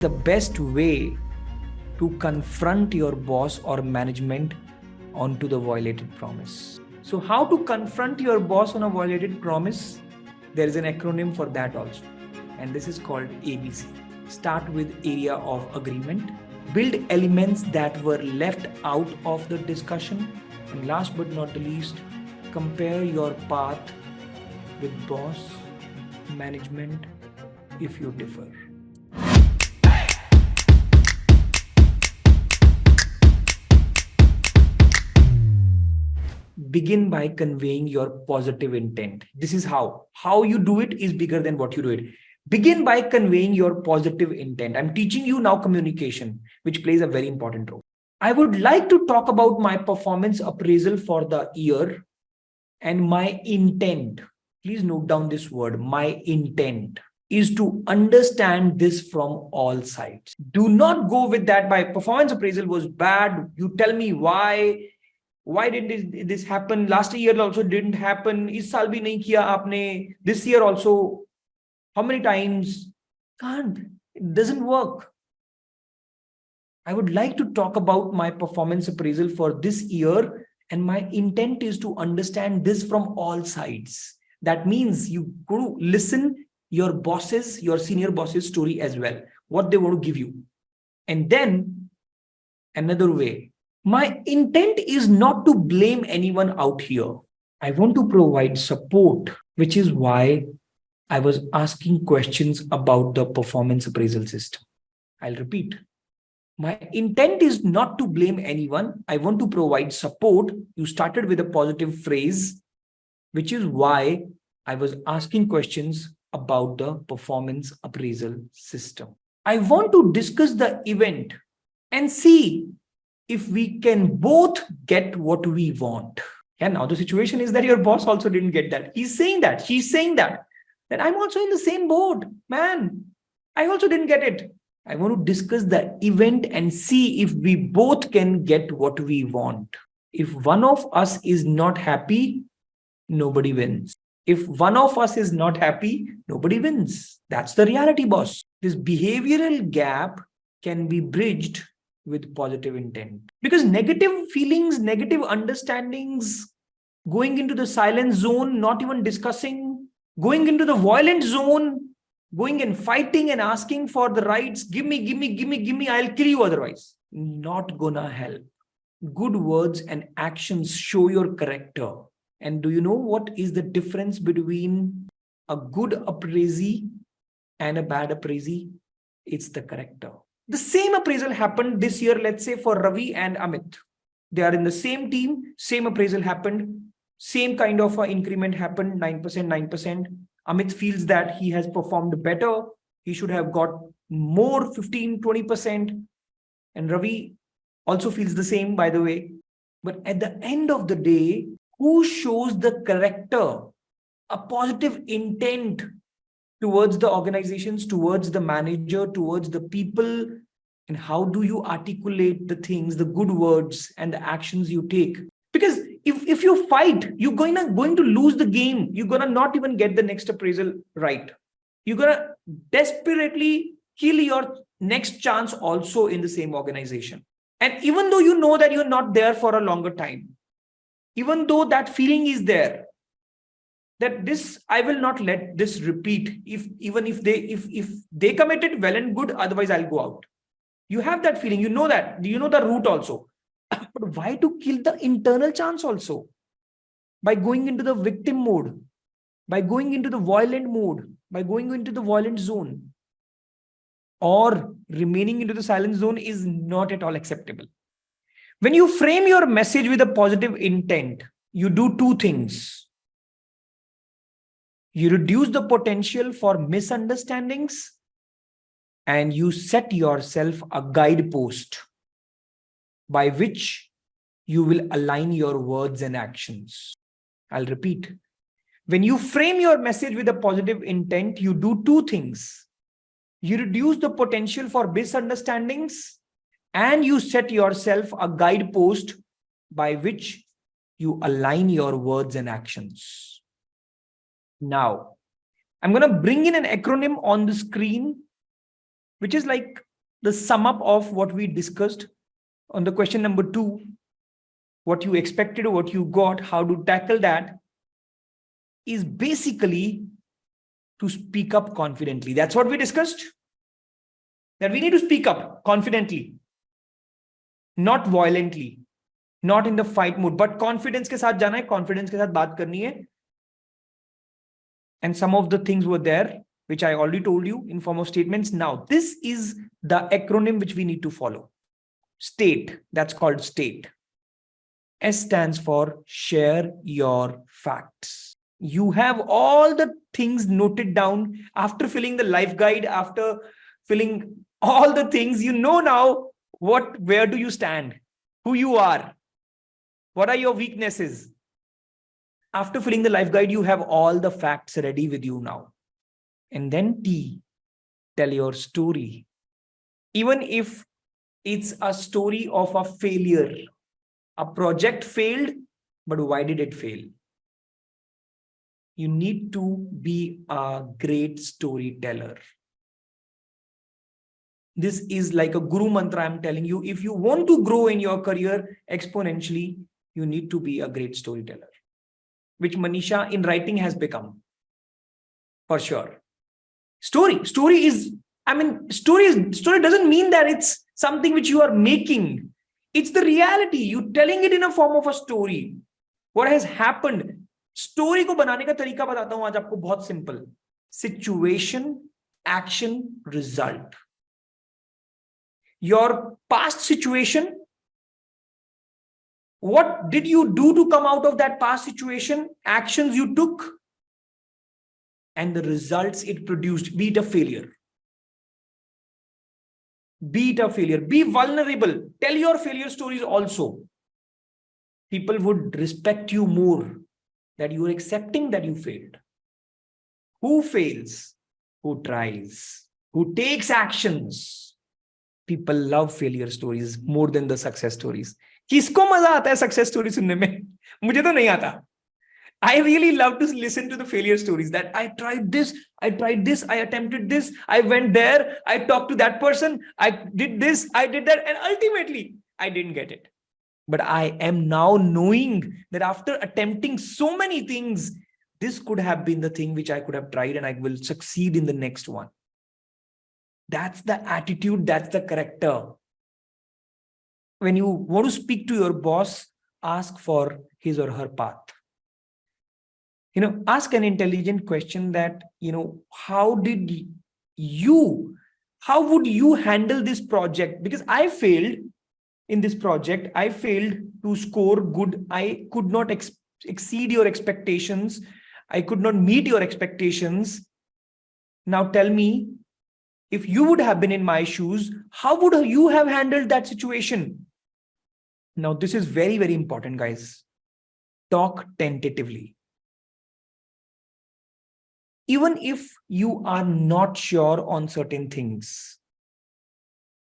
The best way to confront your boss or management onto the violated promise. So how to confront your boss on a violated promise? There is an acronym for that also. And this is called ABC. Start with area of agreement. Build elements that were left out of the discussion. And last but not the least, compare your path with boss, management, if you differ. Begin by conveying your positive intent. This is how. How you do it is bigger than what you do it. Begin by conveying your positive intent. I'm teaching you now communication, which plays a very important role. I would like to talk about my performance appraisal for the year and my intent. Please note down this word. My intent is to understand this from all sides. Do not go with that. My performance appraisal was bad. You tell me why. Why did this happen? Last year also didn't happen. Is saal bhi nahi kiya aapne. This year also. How many times? Can't. It doesn't work. I would like to talk about my performance appraisal for this year, and my intent is to understand this from all sides. That means you go to listen your bosses, your senior bosses' story as well, what they want to give you. And then another way. My intent is not to blame anyone out here. I want to provide support, which is why I was asking questions about the performance appraisal system. I'll repeat. My intent is not to blame anyone. I want to provide support. You started with a positive phrase, which is why I was asking questions about the performance appraisal system. I want to discuss the event and see if we can both get what we want. And now the situation is that your boss also didn't get that. He's saying that, she's saying that. Then I'm also in the same boat. Man, I also didn't get it. I want to discuss the event and see if we both can get what we want. If one of us is not happy, nobody wins. If one of us is not happy, nobody wins. That's the reality, boss. This behavioral gap can be bridged with positive intent. Because negative feelings, negative understandings, going into the silent zone, not even discussing, going into the violent zone, going and fighting and asking for the rights, give me, I'll kill you otherwise. Not gonna help. Good words and actions show your character. And do you know what is the difference between a good appraisee and a bad appraisee? It's the character. The same appraisal happened this year, let's say for Ravi and Amit. They are in the same team, same appraisal happened, same kind of increment happened, 9%, 9%. Amit feels that he has performed better. He should have got more, 15, 20%. And Ravi also feels the same, by the way. But at the end of the day, who shows the character, a positive intent towards the organizations, towards the manager, towards the people, and how do you articulate the things, the good words and the actions you take? Because if you fight, you're going to lose the game. You're going to not even get the next appraisal right. You're going to desperately kill your next chance also in the same organization. And even though you know that you're not there for a longer time, even though that feeling is there, that this, I will not let this repeat. If they committed, well and good, otherwise I'll go out. You have that feeling, you know that, you know the route also. But why to kill the internal chance also? By going into the victim mode, by going into the violent mode, by going into the violent zone, or remaining into the silent zone is not at all acceptable. When you frame your message with a positive intent, you do two things. You reduce the potential for misunderstandings, and you set yourself a guidepost by which you will align your words and actions. I'll repeat. When you frame your message with a positive intent, you do two things. You reduce the potential for misunderstandings, and you set yourself a guidepost by which you align your words and actions. Now, I'm going to bring in an acronym on the screen, which is like the sum up of what we discussed on the question number 2, what you expected or what you got, how to tackle that, is basically to speak up confidently. That's what we discussed. That we need to speak up confidently, not violently, not in the fight mood, but confidence के साथ जाना है, confidence के साथ बात करनी है. And some of the things were there, which I already told you in form of statements. Now, this is the acronym which we need to follow. STATE, that's called STATE. S stands for share your facts. You have all the things noted down after filling the life guide, after filling all the things, you know now where do you stand, who you are, what are your weaknesses. After filling the life guide, you have all the facts ready with you now. And then T, tell your story. Even if it's a story of a failure, a project failed, but why did it fail? You need to be a great storyteller. This is like a guru mantra I'm telling you. If you want to grow in your career exponentially, you need to be a great storyteller, which Manisha in writing has become, for sure. Story doesn't mean that it's something which you are making. It's the reality. You telling it in a form of a story. What has happened? Story को बनाने का तरीका बताता हूं आज आपको, बहुत simple. Situation, action, result. Your past situation, what did you do to come out of that past situation? Actions you took, and the results it produced. Be it a failure. Be it a failure. Be vulnerable. Tell your failure stories also. People would respect you more, that you are accepting that you failed. Who fails? Who tries? Who takes actions? People love failure stories more than the success stories. किसको मजा आता है success stories सुनने में? मुझे तो नहीं आता. I really love to listen to the failure stories, that I tried this, I attempted this, I went there, I talked to that person, I did this, I did that, and ultimately I didn't get it. But I am now knowing that after attempting so many things, this could have been the thing which I could have tried, and I will succeed in the next one. That's the attitude, that's the character. When you want to speak to your boss, ask for his or her path. Ask an intelligent question that, how would you handle this project? Because I failed in this project. I failed to score good. I could not exceed your expectations. I could not meet your expectations. Now tell me, if you would have been in my shoes, how would you have handled that situation? Now, this is very, very important, guys. Talk tentatively. Even if you are not sure on certain things,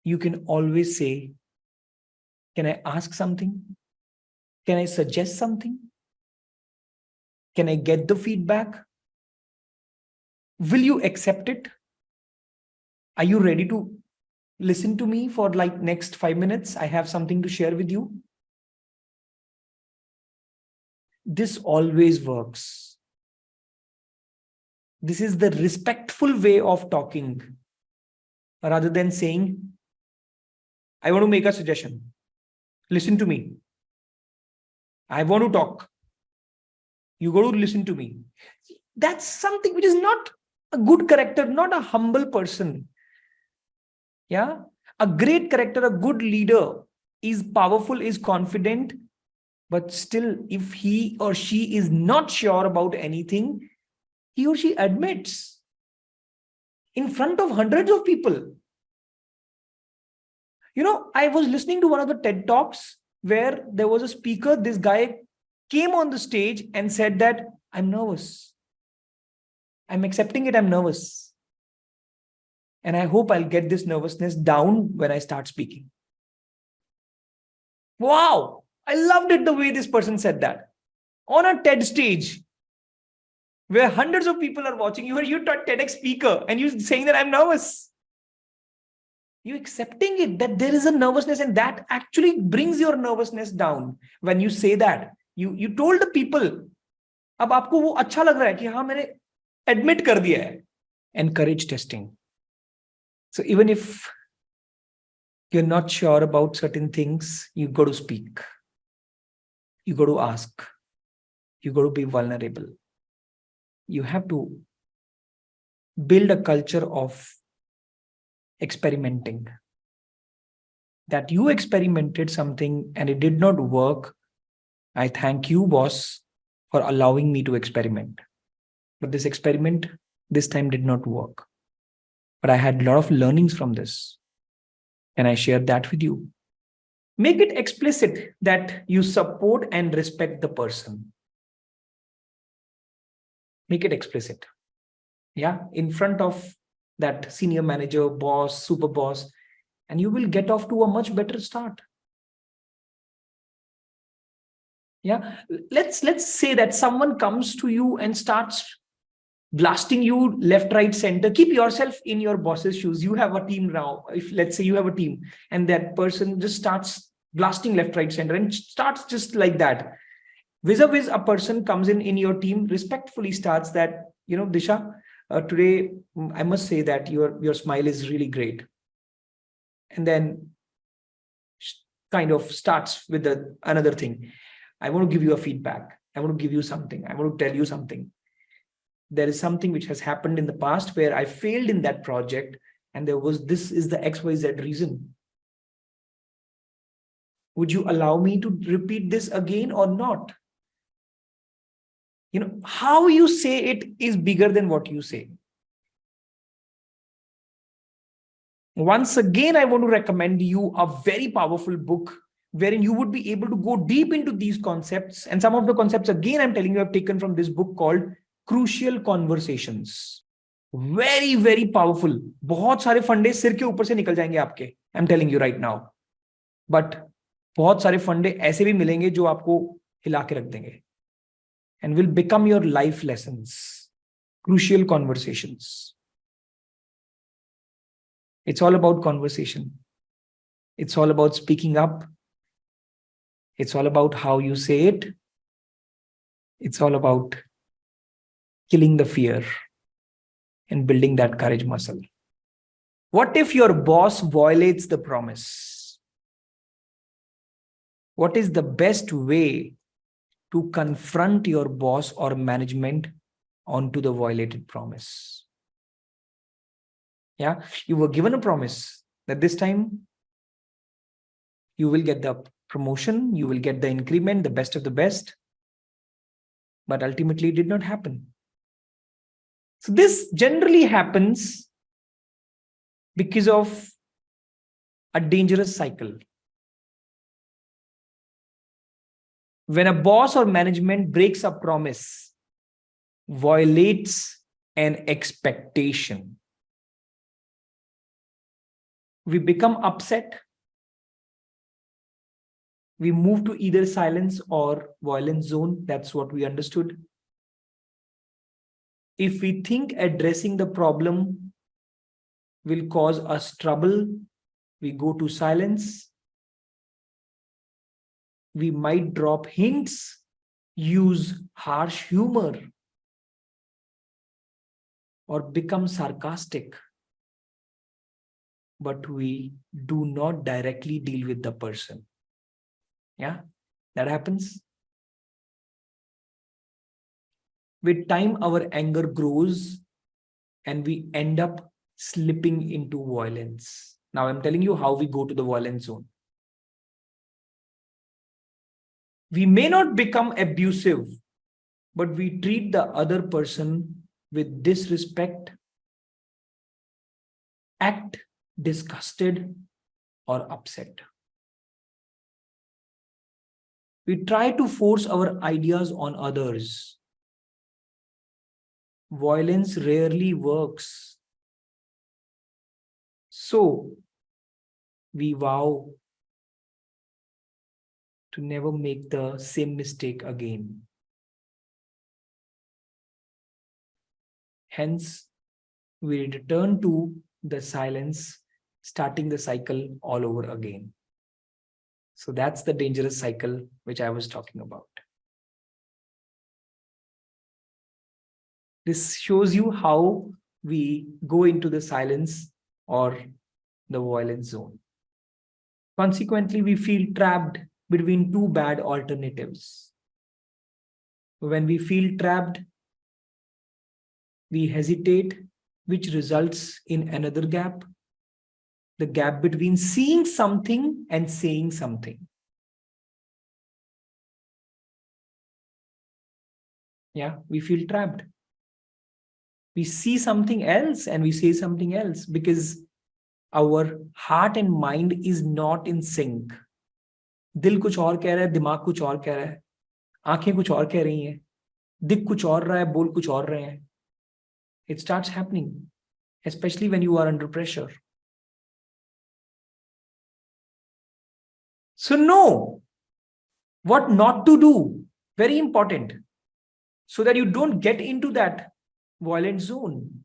you can always say, can I ask something? Can I suggest something? Can I get the feedback? Will you accept it? Are you ready to listen to me for like next 5 minutes? I have something to share with you. This always works. This is the respectful way of talking, rather than saying, I want to make a suggestion. Listen to me. I want to talk. You got to listen to me. That's something which is not a good character, not a humble person. Yeah. A great character, a good leader is powerful, is confident, but still, if he or she is not sure about anything, he or she admits in front of hundreds of people. I was listening to one of the TED Talks where there was a speaker. This guy came on the stage and said that I'm nervous. I'm accepting it. I'm nervous. And I hope I'll get this nervousness down when I start speaking. Wow. I loved it the way this person said that. On a TED stage, where hundreds of people are watching you, you're a TEDx speaker, and you're saying that I'm nervous. You accepting it that there is a nervousness, and that actually brings your nervousness down. When you say that, you told the people, अब आपको वो अच्छा लग रहा है कि हाँ मैंने admit कर दिया है. Encourage testing. So even if you're not sure about certain things, you got to speak. You got to ask. You got to be vulnerable. You have to build a culture of experimenting. That you experimented something and it did not work. I thank you, boss, for allowing me to experiment. But this experiment this time did not work. But I had a lot of learnings from this. And I shared that with you. Make it explicit that you support and respect the person. Make it explicit. Yeah, in front of that senior manager, boss, super boss, and you will get off to a much better start. Yeah, let's say that someone comes to you and starts blasting you left, right, center. Keep yourself in your boss's shoes. You have a team now. If let's say you have a team and that person just starts blasting left, right, center and starts just like that. Vis-a-vis a person comes in your team, respectfully starts that, Disha, today I must say that your smile is really great. And then kind of starts with another thing. I want to give you a feedback. I want to give you something. I want to tell you something. There is something which has happened in the past where I failed in that project, and this is the XYZ reason. Would you allow me to repeat this again or not? How you say it is bigger than what you say. Once again, I want to recommend you a very powerful book wherein you would be able to go deep into these concepts. And some of the concepts, again, I'm telling you, I've taken from this book called Crucial Conversations. Very, very powerful. बहुत सारे फंडे सिर के ऊपर से निकल जाएंगे आपके. I'm telling you right now. But बहुत सारे फंडे ऐसे भी मिलेंगे जो आपको हिला के रख देंगे. And will become your life lessons. Crucial Conversations. It's all about conversation. It's all about speaking up. It's all about how you say it. It's all about killing the fear and building that courage muscle. What if your boss violates the promise? What is the best way to confront your boss or management onto the violated promise? Yeah, you were given a promise that this time you will get the promotion, you will get the increment, the best of the best. But ultimately, it did not happen. So this generally happens because of a dangerous cycle. When a boss or management breaks a promise, violates an expectation, we become upset. We move to either silence or violence zone. That's what we understood. If we think addressing the problem will cause us trouble, we go to silence. We might drop hints, use harsh humor, or become sarcastic. But we do not directly deal with the person. Yeah, that happens. With time, our anger grows and we end up slipping into violence. Now, I'm telling you how we go to the violence zone. We may not become abusive, but we treat the other person with disrespect, act disgusted or upset. We try to force our ideas on others. Violence rarely works. So, we vow to never make the same mistake again. Hence, we return to the silence, starting the cycle all over again. So that's the dangerous cycle which I was talking about. This shows you how we go into the silence or the violence zone. Consequently, we feel trapped between two bad alternatives. When we feel trapped, we hesitate, which results in another gap, the gap between seeing something and saying something. Yeah, we feel trapped. We see something else and we say something else because our heart and mind is not in sync. दिल कुछ और कह रहा है, दिमाग कुछ और कह रहा है, आंखें कुछ और कह रही हैं, दिख कुछ और रहा है, बोल कुछ और रहे हैं. It starts happening, especially when you are under pressure. So know what not to do. Very important. So that you don't get into that violent zone.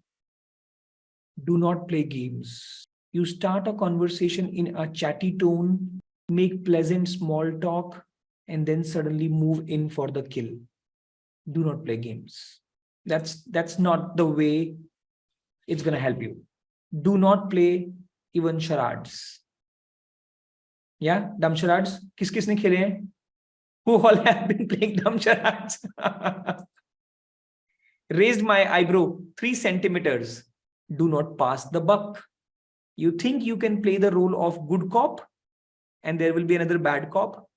Do not play games. You start a conversation in a chatty tone, make pleasant small talk, and then suddenly move in for the kill. Do not play games. That's not the way it's going to help you. Do not play even charades. Yeah, dumb charades. Kis kisne khele hain? Who all have been playing dumb charades? Raised my eyebrow 3 centimeters. Do not pass the buck. You think you can play the role of good cop and there will be another bad cop?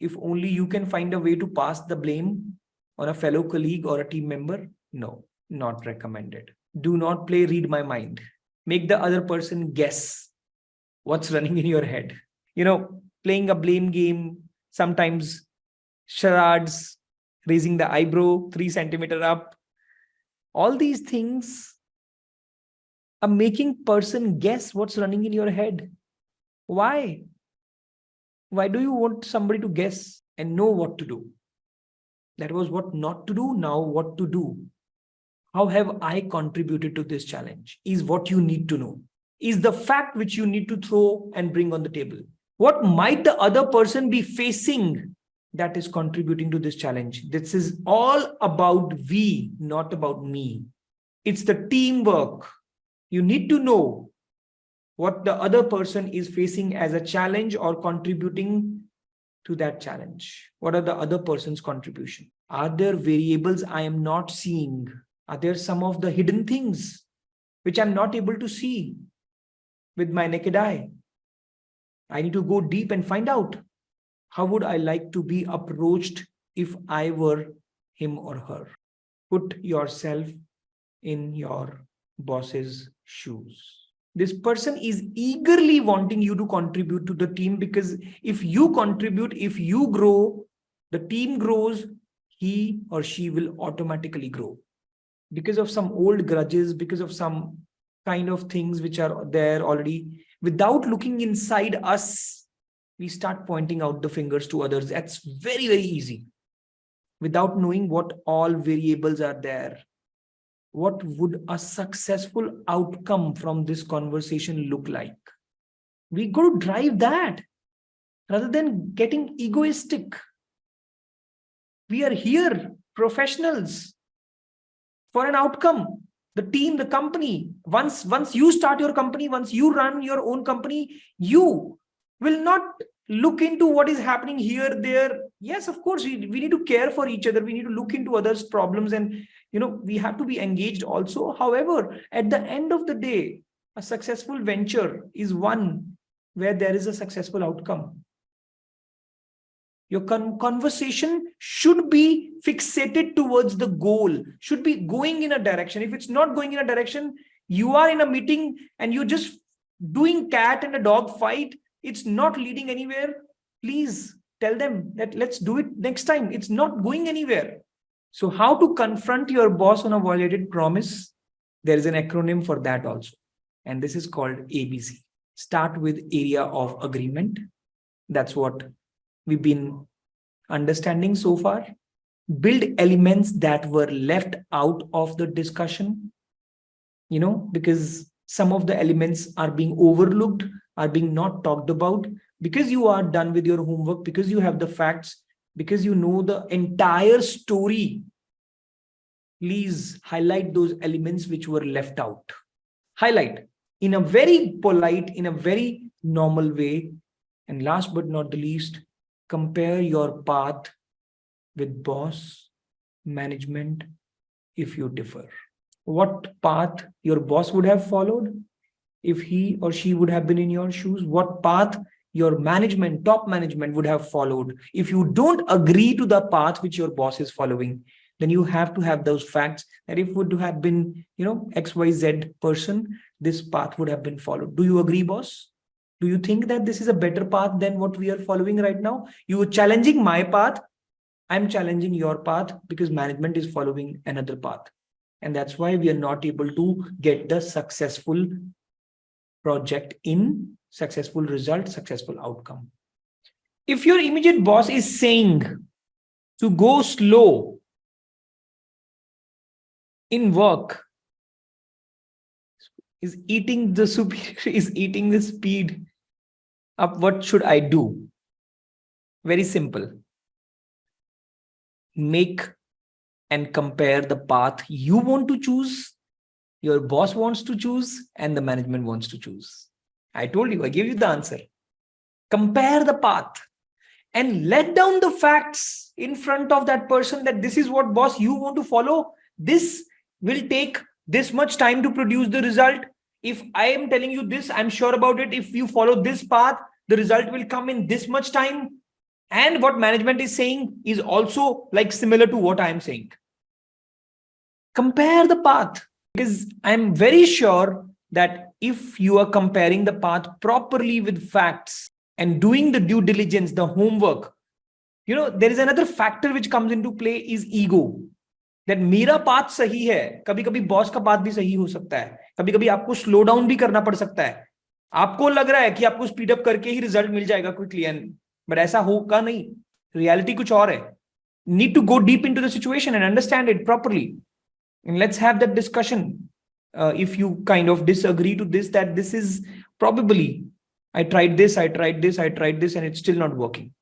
If only you can find a way to pass the blame on a fellow colleague or a team member? No, not recommended. Do not play read my mind. Make the other person guess what's running in your head. Playing a blame game, sometimes charades, raising the eyebrow 3 centimeters up. All these things are making person guess what's running in your head. Why? Why do you want somebody to guess and know what to do? That was what not to do. Now what to do? How have I contributed to this challenge? Is what you need to know. Is the fact which you need to throw and bring on the table. What might the other person be facing that is contributing to this challenge? This is all about we, not about me. It's the teamwork. You need to know what the other person is facing as a challenge or contributing to that challenge. What are the other person's contribution? Are there variables I am not seeing? Are there some of the hidden things which I'm not able to see with my naked eye? I need to go deep and find out. How would I like to be approached if I were him or her? Put yourself in your boss's shoes. This person is eagerly wanting you to contribute to the team because if you contribute, if you grow, the team grows, he or she will automatically grow. Because of some old grudges, because of some kind of things which are there already, without looking inside us, we start pointing out the fingers to others. That's very, very easy. Without knowing what all variables are there. What would a successful outcome from this conversation look like? We got to drive that rather than getting egoistic. We are here, professionals, for an outcome. The team, the company. Once you start your company, once you run your own company, you will not look into what is happening here, there. Yes, of course, we need to care for each other. We need to look into others' problems and, we have to be engaged also. However, at the end of the day, a successful venture is one where there is a successful outcome. Your conversation should be fixated towards the goal, should be going in a direction. If it's not going in a direction, you are in a meeting and you're just doing cat and a dog fight, it's not leading anywhere. Please tell them that let's do it next time. It's not going anywhere. So how to confront your boss on a violated promise? There is an acronym for that also. And this is called ABC. Start with area of agreement. That's what we've been understanding so far. Build elements that were left out of the discussion, because some of the elements are being overlooked, are being not talked about, because you are done with your homework, because you have the facts, because you know the entire story. Please highlight those elements which were left out. Highlight in a very polite, in a very normal way. And last but not the least, compare your path with boss, management, if you differ. What path your boss would have followed if he or she would have been in your shoes? What path your management, top management would have followed? If you don't agree to the path which your boss is following, then you have to have those facts that if it would have been, XYZ person, this path would have been followed. Do you agree, boss? Do you think that this is a better path than what we are following right now? You are challenging my path. I'm challenging your path because management is following another path. And that's why we are not able to get the successful project in, successful result, successful outcome. If your immediate boss is saying to go slow in work, is eating the superior, is eating the speed up, what should I do? Very simple. Make and compare the path you want to choose, your boss wants to choose, and the management wants to choose. I told you, I gave you the answer. Compare the path and let down the facts in front of that person that this is what, boss, you want to follow. This will take this much time to produce the result. If I am telling you this, I'm sure about it. If you follow this path, the result will come in this much time. And what management is saying is also like similar to what I'm saying. Compare the path, because I'm very sure that if you are comparing the path properly with facts and doing the due diligence, the homework, there is another factor which comes into play is ego. That मेरा path सही है, कभी-कभी boss का path भी सही हो सकता है, कभी-कभी आपको स्लो डाउन भी करना पड़ सकता है. आपको लग रहा है कि आपको स्पीड अप करके ही रिजल्ट मिल जाएगा क्विकली, बट ऐसा होगा नहीं. रियलिटी कुछ और है. Need to go deep into the situation and understand it properly. And let's have that discussion. If you kind of disagree to this, that this is probably, I tried this, and it's still not working.